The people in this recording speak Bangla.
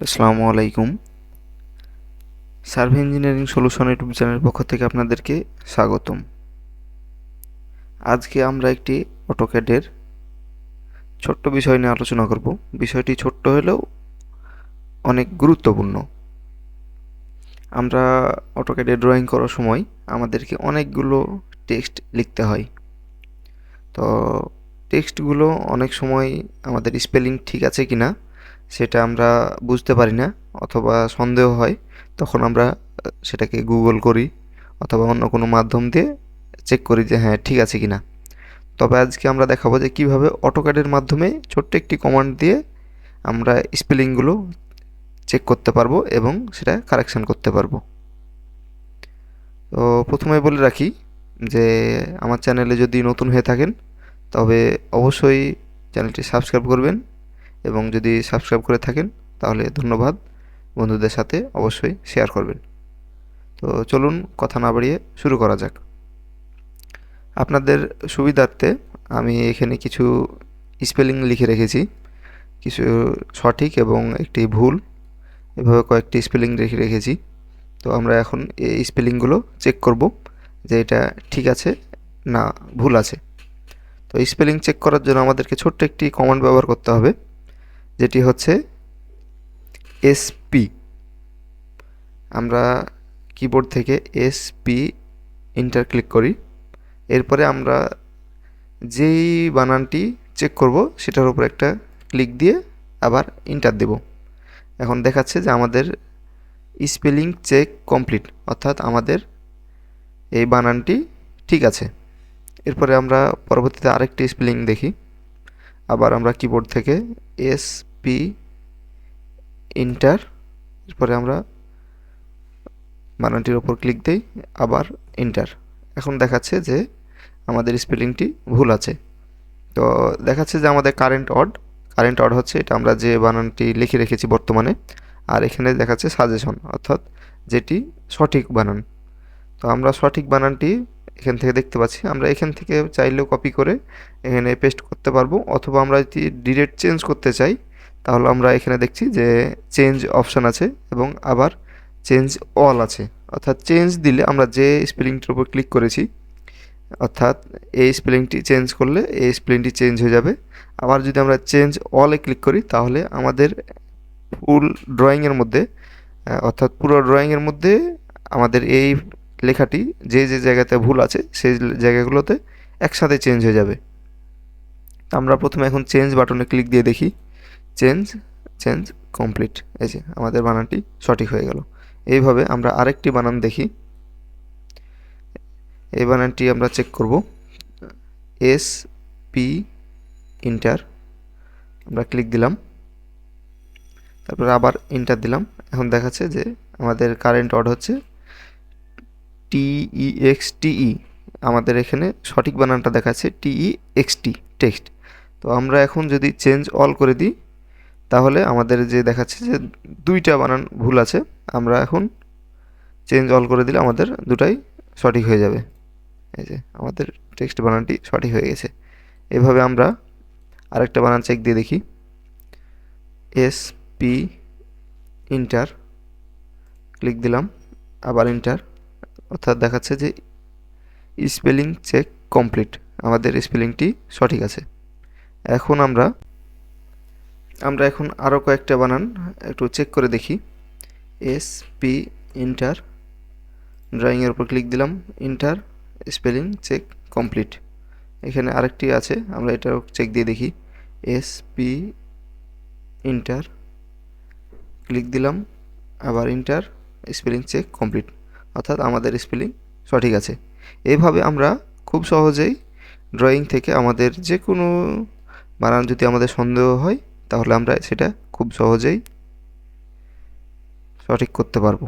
আসসালামু আলাইকুম। সার্ভে ইঞ্জিনিয়ারিং সলিউশন ইউটিউব চ্যানেলের পক্ষ থেকে আপনাদেরকে স্বাগতম। আজকে আমরা একটি অটোক্যাডের ছোট্ট বিষয় নিয়ে আলোচনা করব। বিষয়টি ছোট্ট হলেও অনেক গুরুত্বপূর্ণ। আমরা অটোক্যাডে ড্রয়িং করার সময় আমাদেরকে অনেকগুলো টেক্সট লিখতে হয়। তো টেক্সটগুলো অনেক সময় আমাদের স্পেলিং ঠিক আছে কিনা সেটা আমরা বুঝতে পারি না, অথবা সন্দেহ হয়। তখন আমরা সেটাকে গুগল করি অথবা অন্য কোনো মাধ্যম দিয়ে চেক করি যে হ্যাঁ ঠিক আছে কিনা। তবে আজকে আমরা দেখাবো যে কিভাবে অটোক্যাডের মাধ্যমে ছোট্ট একটি কমান্ড দিয়ে আমরা স্পেলিংগুলো চেক করতে পারবো এবং সেটা কারেকশন করতে পারবো। তো প্রথমে বলে রাখি যে আমার চ্যানেলে যদি নতুন হয়ে থাকেন তবে অবশ্যই চ্যানেলটি সাবস্ক্রাইব করবেন, এবং যদি সাবস্ক্রাইব করে থাকেন তাহলে ধন্যবাদ। বন্ধুদের সাথে অবশ্যই শেয়ার করবেন। তো চলুন কথা না বাড়িয়ে শুরু করা যাক। আপনাদের সুবিধার্থে আমি এখানে কিছু স্পেলিং লিখে রেখেছি, কিছু সঠিক এবং একটি ভুল, এভাবে কয়েকটি স্পেলিং লিখে রেখেছি। তো আমরা এখন এই স্পেলিংগুলো চেক করব যে এটা ঠিক আছে না ভুল আছে। তো স্পেলিং চেক করার জন্য আমাদেরকে ছোট্ট একটি কমান্ড ব্যবহার করতে হবে, যেটি হচ্ছে এসপি। আমরা কিবোর্ড থেকে এসপি এন্টার ক্লিক করি। এরপরে আমরা যেই বানানটি চেক করব সেটার উপর একটা ক্লিক দিয়ে আবার এন্টার দেব। এখন দেখাচ্ছে যে আমাদের স্পেলিং চেক কমপ্লিট, অর্থাৎ আমাদের এই বানানটি ঠিক আছে। এরপরে আমরা পরবর্তীতে আরেকটি স্পেলিং দেখি। আবার আমরা কিবোর্ড থেকে এসপি এন্টার, এরপরে আমরা বানানটির ওপর ক্লিক দেই, আবার এন্টার। এখন দেখাচ্ছে যে আমাদের স্পেলিংটি ভুল আছে। তো দেখাচ্ছে যে আমাদের কারেন্ট অড হচ্ছে এটা আমরা যে বানানটি লিখে রেখেছি বর্তমানে, আর এখানে দেখাচ্ছে সাজেশন, অর্থাৎ যেটি সঠিক বানান। তো আমরা সঠিক বানানটি এখান থেকে দেখতে পাচ্ছি। আমরা এখান থেকে চাইলেও কপি করে এখানে পেস্ট করতে পারবো, অথবা আমরা যদি ডিরেক্ট চেঞ্জ করতে চাই তাহলে আমরা এখানে দেখছি যে চেঞ্জ অপশান আছে এবং আবার চেঞ্জ অল আছে। অর্থাৎ চেঞ্জ দিলে আমরা যে স্পেলিংটির উপর ক্লিক করেছি, অর্থাৎ এই স্পেলিংটি চেঞ্জ করলে এই স্পেলিংটি চেঞ্জ হয়ে যাবে। আবার যদি আমরা চেঞ্জ অলে ক্লিক করি তাহলে আমাদের ফুল ড্রয়িংয়ের মধ্যে, অর্থাৎ পুরো ড্রয়িংয়ের মধ্যে আমাদের এই লেখাটি যে যে জায়গাতে ভুল আছে সেই জায়গাগুলোতে একসাথে চেঞ্জ হয়ে যাবে। আমরা প্রথমে এখন চেঞ্জ বাটনে ক্লিক দিয়ে দেখি, চেঞ্জ কমপ্লিট। এই যে আমাদের বানানটি সঠিক হয়ে গেল। এইভাবে আমরা আরেকটি বানান দেখি। এই বানানটি আমরা চেক করব। এস পি এন্টার, আমরা ক্লিক দিলাম, তারপরে আবার এন্টার দিলাম। এখন দেখাচ্ছে যে আমাদের কারেন্ট অড হচ্ছে TEXTE। আমাদের এখানে সঠিক বানানটা দেখাচ্ছে TEXT, টেক্সট। তো আমরা এখন যদি চেঞ্জ অল করে দিই তাহলে আমাদের যে দেখাচ্ছে যে দুইটা বানান ভুল আছে। আমরা এখন চেঞ্জ অল করে দিলে আমাদের দুটাই সঠিক হয়ে যাবে। এই যে আমাদের টেক্সট বানানটি সঠিক হয়ে গেছে। এভাবে আমরা আরেকটা বানান চেক দিয়ে দেখি। এসপি এন্টার, ক্লিক দিলাম, আবার এন্টার, অর্থাৎ দেখাচ্ছে যে স্পেলিং চেক কমপ্লিট, আমাদের স্পেলিংটি সঠিক আছে। এখন আমরা এখন আরও কয়েকটা বানান একটু চেক করে দেখি। এসপি এন্টার, ড্রয়িংয়ের উপর ক্লিক দিলাম, এন্টার, স্পেলিং চেক কমপ্লিট। এখানে আরেকটি আছে, আমরা এটাও চেক দিয়ে দেখি। এসপি এন্টার, ক্লিক দিলাম, আবার এন্টার, স্পেলিং চেক কমপ্লিট, অর্থাৎ আমাদের স্পেলিং সঠিক আছে। এইভাবে আমরা খুব সহজেই ড্রয়িং থেকে আমাদের যে কোনো বানান যদি আমাদের সন্দেহ হয় তাহলে আমরা সেটা খুব সহজেই সঠিক করতে পারবো।